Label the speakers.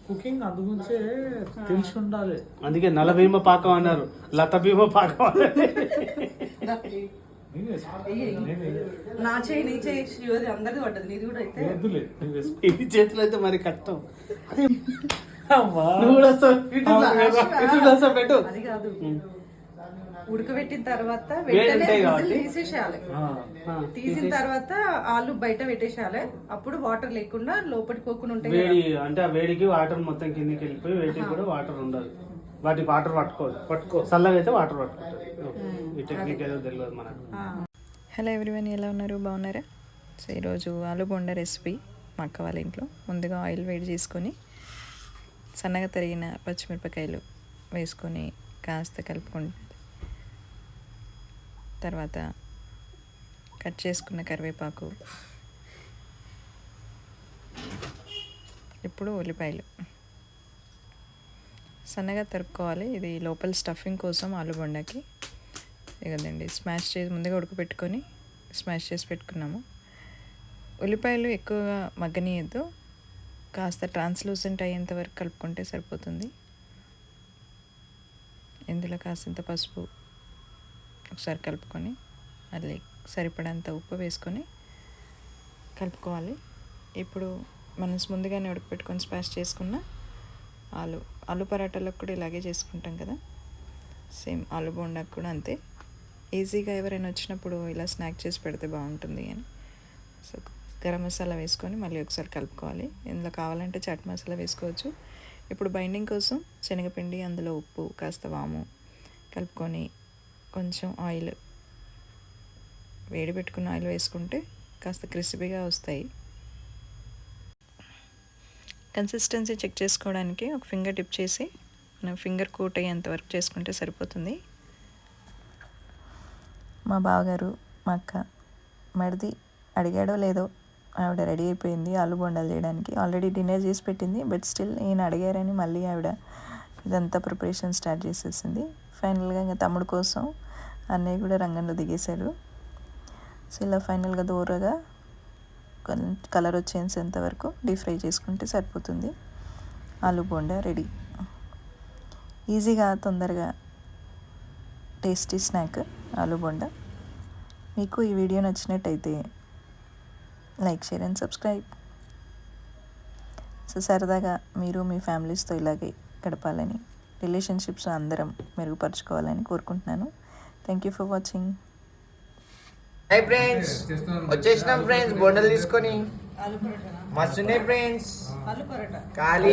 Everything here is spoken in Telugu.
Speaker 1: కుకింగ్ అందుగురించే తెలిసి ఉండాలి.
Speaker 2: అందుకే నల భీమ పాకం అన్నారు, లత భీమ పాకం అన్నారు.
Speaker 3: నా చేయి నీ చేయి శ్రీవది అందరిది పడ్డది, నీది కూడా అయితే
Speaker 2: ఇది చేతులు అయితే మరి కష్టం.
Speaker 3: అది కాదు. ఉడకబెట్టిన తర్వాత వెంటనే తీసేసేయాలి. తీసిన తర్వాత ఆలు బయట పెట్టేసేయాలి. అప్పుడు వాటర్ లేకుండా లోపలికి పోకుండా ఉంటాయి.
Speaker 2: వేడి అంటే ఆ వేడికి వాటర్ మొత్తం కిందికి వెళ్ళిపోయి వేడికి కూడా వాటర్ ఉండదు. వాటికి వాటర్ పట్టుకో చల్లగా అయితే వాటర్ పట్టుకుంటుంది. ఈ టెక్నిక్ ఏదో తెలియదు మనకు.
Speaker 4: హలో ఎవ్రీవన్, ఎలా ఉన్నారు? బాగున్నారా? సో ఈరోజు ఆలు బోండా రెసిపీ మా అక్క వాళ్ళ ఇంట్లో. ముందుగా ఆయిల్ వేడి చేసుకొని సన్నగా తరిగిన పచ్చిమిరపకాయలు వేసుకొని కాస్త కలుపుకుంటుంది. తర్వాత కట్ చేసుకున్న కరివేపాకు, ఇప్పుడు ఉల్లిపాయలు సన్నగా తరుపుకోవాలి. ఇది లోపల స్టఫింగ్ కోసం ఆలు బొండాకి. ఇదండి స్మాష్ చేసి ముందుగా ఉడకపెట్టుకొని స్మాష్ చేసి పెట్టుకున్నాము. ఉల్లిపాయలు ఎక్కువగా మగ్గనీయద్దు, కాస్త ట్రాన్స్లూసెంట్ అయ్యేంత వరకు కలుపుకుంటే సరిపోతుంది. ఇందులో కాసింత పసుపు ఒకసారి కలుపుకొని మళ్ళీ సరిపడంత ఉప్పు వేసుకొని కలుపుకోవాలి. ఇప్పుడు మనం ముందుగానే ఉడకపెట్టుకొని స్మాష్ చేసుకున్న ఆలు పరాటాలకు కూడా ఇలాగే చేసుకుంటాం కదా, సేమ్ ఆలు బోండాకు కూడా అంతే. ఈజీగా ఎవరైనా వచ్చినప్పుడు ఇలా స్నాక్ చేసి పెడితే బాగుంటుంది అని. సో గరం మసాలా వేసుకొని మళ్ళీ ఒకసారి కలుపుకోవాలి. ఇందులో కావాలంటే చాట్ మసాలా వేసుకోవచ్చు. ఇప్పుడు బైండింగ్ కోసం శనగపిండి, అందులో ఉప్పు, కాస్త వాము కలుపుకొని కొంచెం ఆయిల్, వేడి పెట్టుకున్న ఆయిల్ వేసుకుంటే కాస్త క్రిస్పీగా వస్తాయి. కన్సిస్టెన్సీ చెక్ చేసుకోవడానికి ఒక ఫింగర్ డిప్ చేసి మనం ఫింగర్ కోట్ అయ్యేంత వరకు చేసుకుంటే సరిపోతుంది. మా బావగారు, మా అక్క మరిది అడిగాడో లేదో ఆవిడ రెడీ అయిపోయింది ఆలు బొండాలు చేయడానికి. ఆల్రెడీ డిన్నర్ చేసి పెట్టింది, బట్ స్టిల్ ఈయన అడిగారని మళ్ళీ ఆవిడ ఇదంతా ప్రిపరేషన్ స్టార్ట్ చేసేసింది. ఫైనల్గా ఇంకా తమ్ముడు కోసం అన్నయ్య కూడా రంగంలో దిగేశాడు. సో ఇలా ఫైనల్గా దూరగా కలర్ వచ్చేంత వరకు డీప్ ఫ్రై చేసుకుంటే సరిపోతుంది. ఆలు బోండా రెడీ. ఈజీగా తొందరగా టేస్టీ స్నాక్ ఆలు బోండా. మీకు ఈ వీడియో నచ్చినట్టయితే like, share and subscribe. So సరదాగా మీరు మీ ఫ్యామిలీస్తో ఇలాగే గడపాలని, రిలేషన్షిప్స్ అందరం మెరుగుపరుచుకోవాలని కోరుకుంటున్నాను. Thank you for watching.
Speaker 5: Hi friends, వచ్చేసినాం ఫ్రెండ్స్ బోండలు తీసుకొని. మస్తున్నాయి ఫ్రెండ్స్,
Speaker 3: ఆలు పరాటా
Speaker 5: ఖాళీ